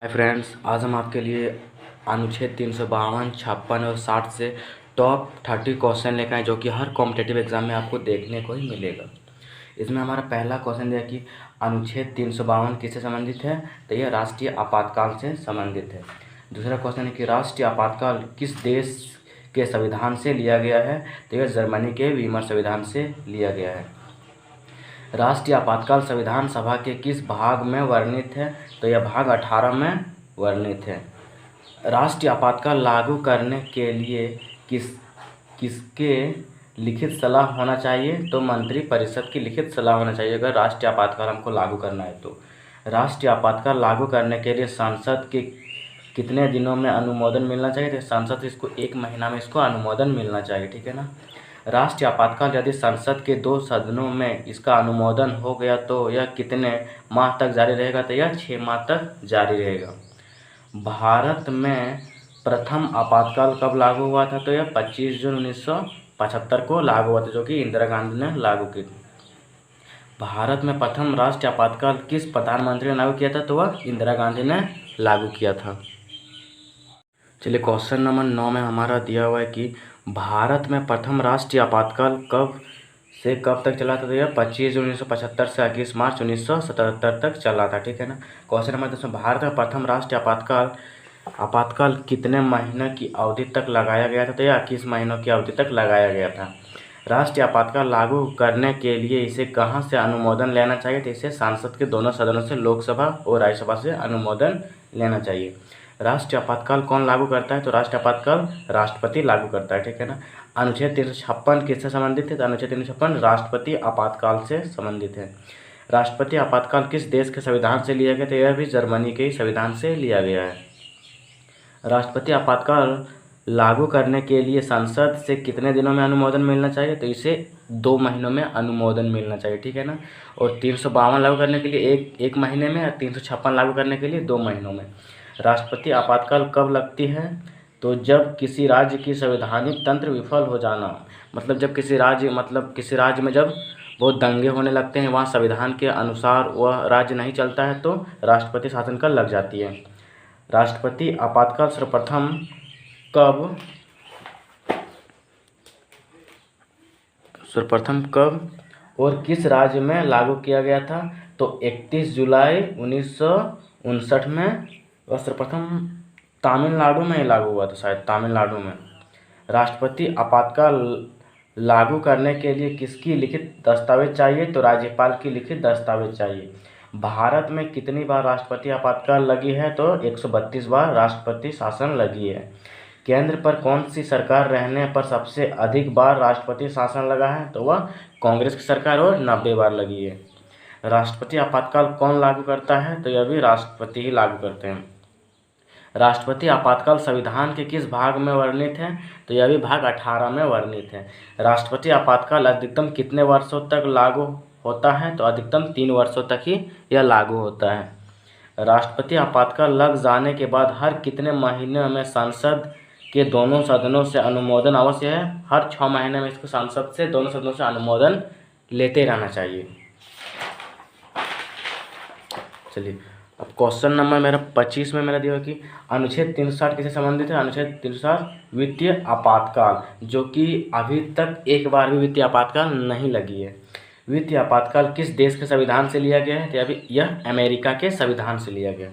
Hi friends, आज हम आपके लिए अनुच्छेद 352, 56 और 60 से टॉप 30 क्वेश्चन लेकर आए जो कि हर कॉम्पिटेटिव एग्जाम में आपको देखने को ही मिलेगा। इसमें हमारा पहला क्वेश्चन दिया कि अनुच्छेद 352 किससे संबंधित है, तो यह राष्ट्रीय आपातकाल से संबंधित है। दूसरा क्वेश्चन है कि राष्ट्रीय आपातकाल किस देश के संविधान से लिया गया है, तो यह जर्मनी के वीमर संविधान से लिया गया है। राष्ट्रीय आपातकाल संविधान सभा के किस भाग में वर्णित है, तो यह भाग 18 में वर्णित है। राष्ट्रीय आपातकाल लागू करने के लिए किसके लिखित सलाह होना चाहिए, तो मंत्री परिषद की लिखित सलाह होना चाहिए अगर राष्ट्रीय आपातकाल हमको लागू करना है तो। राष्ट्रीय आपातकाल लागू करने के लिए संसद के कितने दिनों में अनुमोदन मिलना चाहिए, तो संसद इसको 1 महीना में इसको अनुमोदन मिलना चाहिए, ठीक है ना। राष्ट्रीय आपातकाल यदि संसद के 2 सदनों में इसका अनुमोदन हो गया तो यह कितने माह तक जारी रहेगा, तो यह 6 माह तक जारी रहेगा। भारत में प्रथम आपातकाल कब लागू हुआ था, तो यह 25 जून 1975 को लागू हुआ था, जो कि इंदिरा गांधी ने लागू की थी। भारत में प्रथम राष्ट्रीय आपातकाल किस प्रधानमंत्री ने लागू किया था, तो वह इंदिरा गांधी ने लागू किया था। चलिए, क्वेश्चन नंबर 9 में हमारा दिया हुआ है कि भारत में प्रथम राष्ट्रीय आपातकाल कब से कब तक चला था, तो यह 25 जून 1975 से 21 मार्च 1977 तक चला था, ठीक है ना। क्वेश्चन नंबर 10 में भारत में प्रथम राष्ट्रीय आपातकाल कितने महीनों की अवधि तक लगाया गया था, तो यह 21 महीनों की अवधि तक लगाया गया था। राष्ट्रीय आपातकाल लागू करने के लिए इसे कहाँ से अनुमोदन लेना चाहिए, तो इसे संसद के दोनों सदनों से, लोकसभा और राज्यसभा से अनुमोदन लेना चाहिए। राष्ट्रीय आपातकाल कौन लागू करता है, तो राष्ट्रीय आपातकाल राष्ट्रपति लागू करता है, ठीक है ना। अनुच्छेद 356 किससे संबंधित है, तो अनुच्छेद 356 राष्ट्रपति आपातकाल से संबंधित है। राष्ट्रपति आपातकाल किस देश के संविधान से लिया गया, तो यह भी जर्मनी के संविधान से लिया गया है। राष्ट्रपति आपातकाल लागू करने के लिए संसद से कितने दिनों में अनुमोदन मिलना चाहिए, तो इसे 2 महीनों में अनुमोदन मिलना चाहिए, ठीक है ना। और 352 लागू करने के लिए एक महीने में, और 356 लागू करने के लिए 2 महीनों में। राष्ट्रपति आपातकाल कब लगती है, तो जब किसी राज्य की संवैधानिक तंत्र विफल हो जाना, मतलब जब किसी राज्य में जब बहुत दंगे होने लगते हैं, वहाँ संविधान के अनुसार वह राज्य नहीं चलता है, तो राष्ट्रपति शासनकाल लग जाती है। राष्ट्रपति आपातकाल सर्वप्रथम कब और किस राज्य में लागू किया गया था, तो 31 जुलाई 1959 में, और सर्वप्रथम तमिलनाडु में लागू हुआ था, शायद तमिलनाडु में। राष्ट्रपति आपातकाल लागू करने के लिए किसकी लिखित दस्तावेज चाहिए, तो राज्यपाल की लिखित दस्तावेज चाहिए। भारत में कितनी बार राष्ट्रपति आपातकाल लगी है, तो 132 बार राष्ट्रपति शासन लगी है। केंद्र पर कौन सी सरकार रहने पर सबसे अधिक बार राष्ट्रपति शासन लगा है, तो वह कांग्रेस की सरकार, और 90 बार लगी है। राष्ट्रपति आपातकाल कौन लागू करता है, तो यह भी राष्ट्रपति ही लागू करते हैं। राष्ट्रपति आपातकाल संविधान के किस भाग में वर्णित है, तो यह भी भाग 18 में वर्णित है। राष्ट्रपति आपातकाल अधिकतम कितने वर्षों तक लागू होता है, तो अधिकतम 3 वर्षों तक ही यह लागू होता है। राष्ट्रपति आपातकाल लग जाने के बाद हर कितने महीने में संसद के दोनों सदनों से अनुमोदन अवश्य है, हर 6 महीने में इसको संसद से दोनों सदनों से अनुमोदन लेते रहना चाहिए। चलिए, अब क्वेश्चन नंबर मेरा 25 में मेरा दिया है कि अनुच्छेद 360 किससे संबंधित है। अनुच्छेद 360 वित्तीय आपातकाल, जो कि अभी तक एक बार भी वित्तीय आपातकाल नहीं लगी है। वित्तीय आपातकाल किस देश के संविधान से लिया गया है, तो अभी यह अमेरिका के संविधान से लिया गया।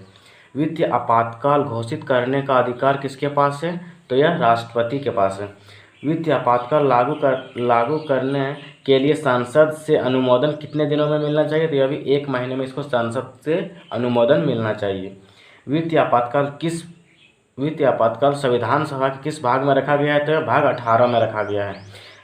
वित्तीय आपातकाल घोषित करने का अधिकार किसके पास है, तो यह राष्ट्रपति के पास है। वित्तीय आपातकाल लागू करने के लिए संसद से अनुमोदन कितने दिनों में मिलना चाहिए, तो यह भी 1 महीने में इसको संसद से अनुमोदन मिलना चाहिए। वित्तीय आपातकाल संविधान सभा के किस भाग में रखा गया है, तो यह भाग 18 में रखा गया है।